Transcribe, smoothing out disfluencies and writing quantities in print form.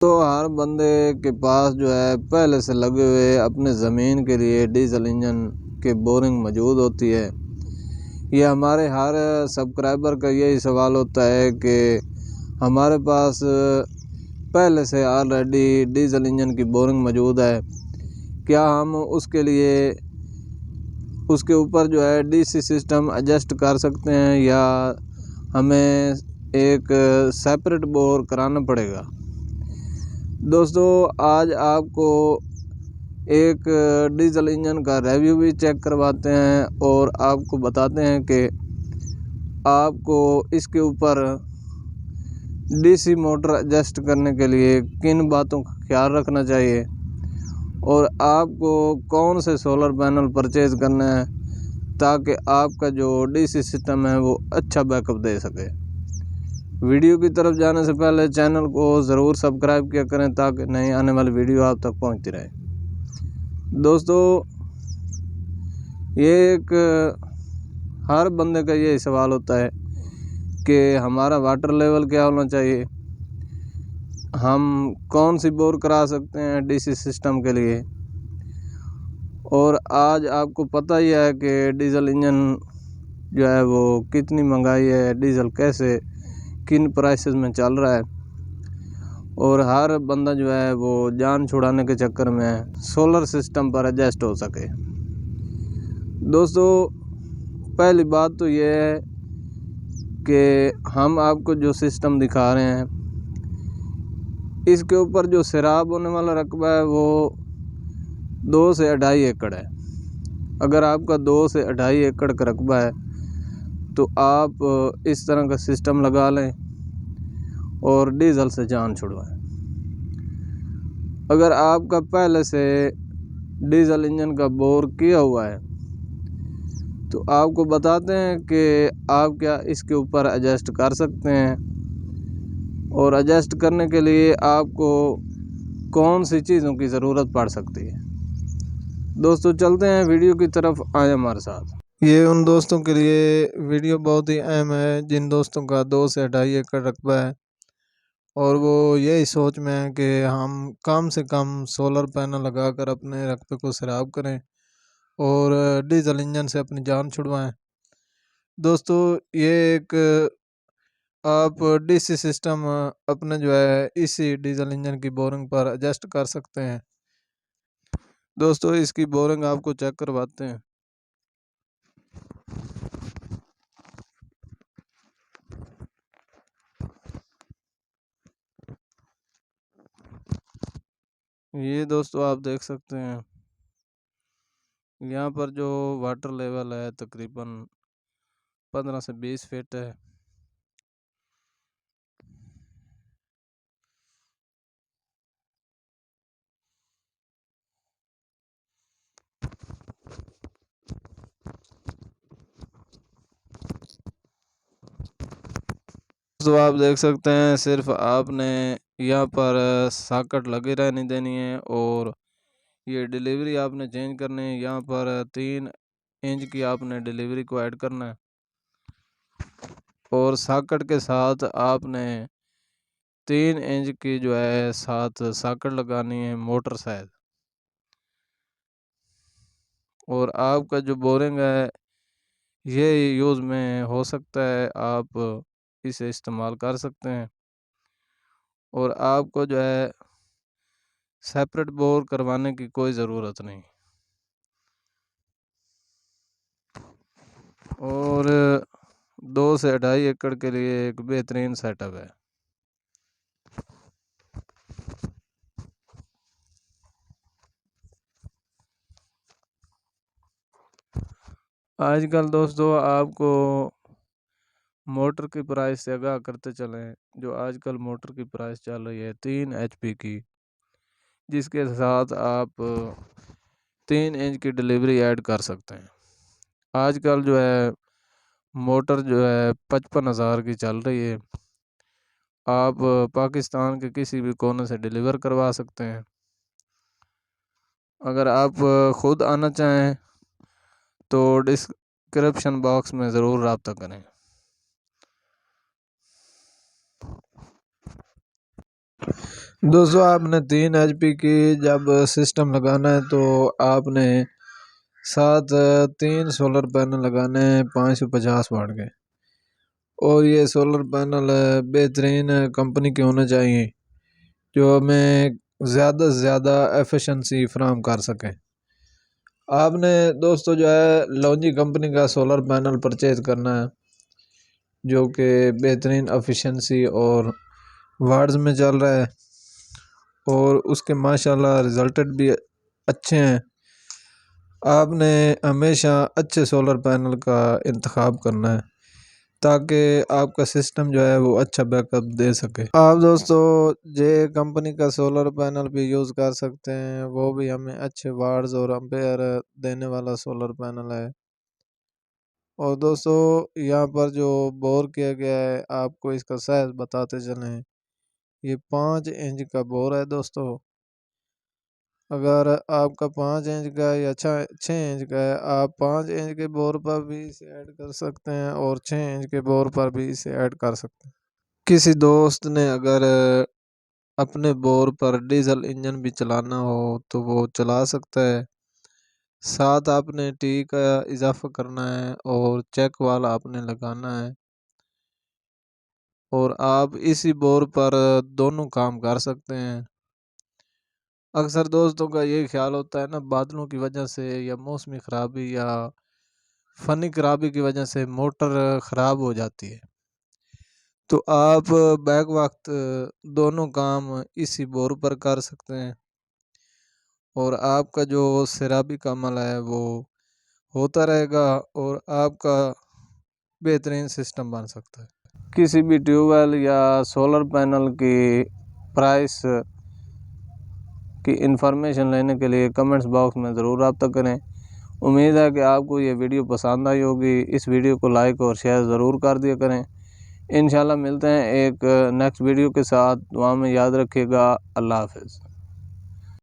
तो हर बंदे के पास जो है पहले से लगे हुए अपने ज़मीन के लिए डीजल इंजन की बोरिंग मौजूद होती है। ये हमारे हर सब्सक्राइबर का यही सवाल होता है कि हमारे पास पहले से ऑलरेडी डीजल इंजन की बोरिंग मौजूद है, क्या हम उसके लिए उसके ऊपर जो है डीसी सिस्टम एडजस्ट कर सकते हैं या हमें एक सेपरेट बोर कराना पड़ेगा। दोस्तों, आज आपको एक डीजल इंजन का रिव्यू भी चेक करवाते हैं और आपको बताते हैं कि आपको इसके ऊपर डीसी मोटर एडजस्ट करने के लिए किन बातों का ख्याल रखना चाहिए और आपको कौन से सोलर पैनल परचेज़ करना है ताकि आपका जो डीसी सिस्टम है वो अच्छा बैकअप दे सके। वीडियो की तरफ जाने से पहले चैनल को ज़रूर सब्सक्राइब किया करें ताकि नई आने वाली वीडियो आप तक पहुंचती रहे। दोस्तों, ये एक हर बंदे का यही सवाल होता है कि हमारा वाटर लेवल क्या होना चाहिए, हम कौन सी बोर करा सकते हैं डीसी सिस्टम के लिए। और आज आपको पता ही है कि डीजल इंजन जो है वो कितनी महंगाई है, डीजल कैसे किन प्राइसेस में चल रहा है और हर बंदा जो है वो जान छुड़ाने के चक्कर में सोलर सिस्टम पर एडजस्ट हो सके। दोस्तों, पहली बात तो ये है कि हम आपको जो सिस्टम दिखा रहे हैं इसके ऊपर जो सैराब होने वाला रकबा है वो 2 से 2.5 एकड़ है। अगर आपका 2 से 2.5 एकड़ का रकबा है तो आप इस तरह का सिस्टम लगा लें और डीजल से जान छुड़वाएं। अगर आपका पहले से डीजल इंजन का बोर किया हुआ है तो आपको बताते हैं कि आप क्या इसके ऊपर एडजस्ट कर सकते हैं और एडजस्ट करने के लिए आपको कौन सी चीज़ों की ज़रूरत पड़ सकती है। दोस्तों, चलते हैं वीडियो की तरफ, आए हमारे साथ। ये उन दोस्तों के लिए वीडियो बहुत ही अहम है जिन दोस्तों का 2 से 2.5 एकड़ रकबा है और वो यही सोच में है कि हम कम से कम सोलर पैनल लगाकर अपने रकबे को सैराब करें और डीजल इंजन से अपनी जान छुड़वाएं। दोस्तों, ये एक आप डीसी सिस्टम अपने जो है इसी डीजल इंजन की बोरिंग पर एडजस्ट कर सकते हैं। दोस्तों, इसकी बोरिंग आपको चेक करवाते हैं। ये दोस्तों आप देख सकते हैं, यहाँ पर जो वाटर लेवल है तकरीबन 15 से 20 फीट है। तो आप देख सकते हैं, सिर्फ आपने यहाँ पर सॉकेट लगी रहने देनी है और ये डिलीवरी आपने चेंज करनी है। यहाँ पर 3 इंच की आपने डिलीवरी को ऐड करना है और सॉकेट के साथ आपने 3 इंच की जो है साथ सॉकेट लगानी है मोटर साइड। और आपका जो बोरिंग है ये यूज़ में हो सकता है, आप इसे इस्तेमाल कर सकते हैं और आपको जो है सेपरेट बोर करवाने की कोई ज़रूरत नहीं। और 2 से 2.5 एकड़ के लिए एक बेहतरीन सेटअप है। आजकल दोस्तों आपको मोटर की प्राइस से आगाह करते चलें, जो आजकल मोटर की प्राइस चल रही है 3 HP की, जिसके साथ आप 3 इंच की डिलीवरी ऐड कर सकते हैं। आजकल जो है मोटर जो है 55,000 की चल रही है। आप पाकिस्तान के किसी भी कोने से डिलीवर करवा सकते हैं। अगर आप ख़ुद आना चाहें तो डिस्क्रिप्शन बॉक्स में ज़रूर रब्ता करें। दोस्तों आपने 3 HP की जब सिस्टम लगाना है तो आपने साथ 3 सोलर पैनल लगाने हैं 550 वाट के। और ये सोलर पैनल बेहतरीन कंपनी के होने चाहिए जो हमें ज़्यादा से ज़्यादा एफिशिएंसी फराहम कर सकें। आपने दोस्तों जो है लॉन्जी कंपनी का सोलर पैनल परचेज करना है जो कि बेहतरीन एफिशिएंसी और वाट्स में चल रहा है और उसके माशाल्लाह रिजल्टेड भी अच्छे हैं। आपने हमेशा अच्छे सोलर पैनल का इंतखाब करना है ताकि आपका सिस्टम जो है वो अच्छा बैकअप दे सके। आप दोस्तों जे कंपनी का सोलर पैनल भी यूज़ कर सकते हैं, वो भी हमें अच्छे वाट्स और एम्पेयर देने वाला सोलर पैनल है। और दोस्तों यहाँ पर जो बोर किया गया है आपको इसका साइज बताते चलें, ये 5 इंच का बोर है दोस्तों। अगर आपका 5 इंच का या 6 इंच का है, आप 5 इंच के बोर पर भी इसे ऐड कर सकते हैं और 6 इंच के बोर पर भी इसे ऐड कर सकते हैं। किसी दोस्त ने अगर अपने बोर पर डीजल इंजन भी चलाना हो तो वो चला सकता है। साथ आपने टी का इजाफा करना है और चेक वाल आपने लगाना है और आप इसी बोर पर दोनों काम कर सकते हैं। अक्सर दोस्तों का ये ख्याल होता है ना, बादलों की वजह से या मौसमी ख़राबी या फ़नी खराबी की वजह से मोटर ख़राब हो जाती है, तो आप बैक वक्त दोनों काम इसी बोर पर कर सकते हैं और आपका जो सैराबी का अमल है वो होता रहेगा और आपका बेहतरीन सिस्टम बन सकता है। किसी भी ट्यूबवेल या सोलर पैनल की प्राइस की इंफॉर्मेशन लेने के लिए कमेंट्स बॉक्स में ज़रूर रब्ता करें। उम्मीद है कि आपको ये वीडियो पसंद आई होगी। इस वीडियो को लाइक और शेयर ज़रूर कर दिया करें। इंशाल्लाह मिलते हैं एक नेक्स्ट वीडियो के साथ। दुआ में याद रखिएगा। अल्लाह हाफ़िज़।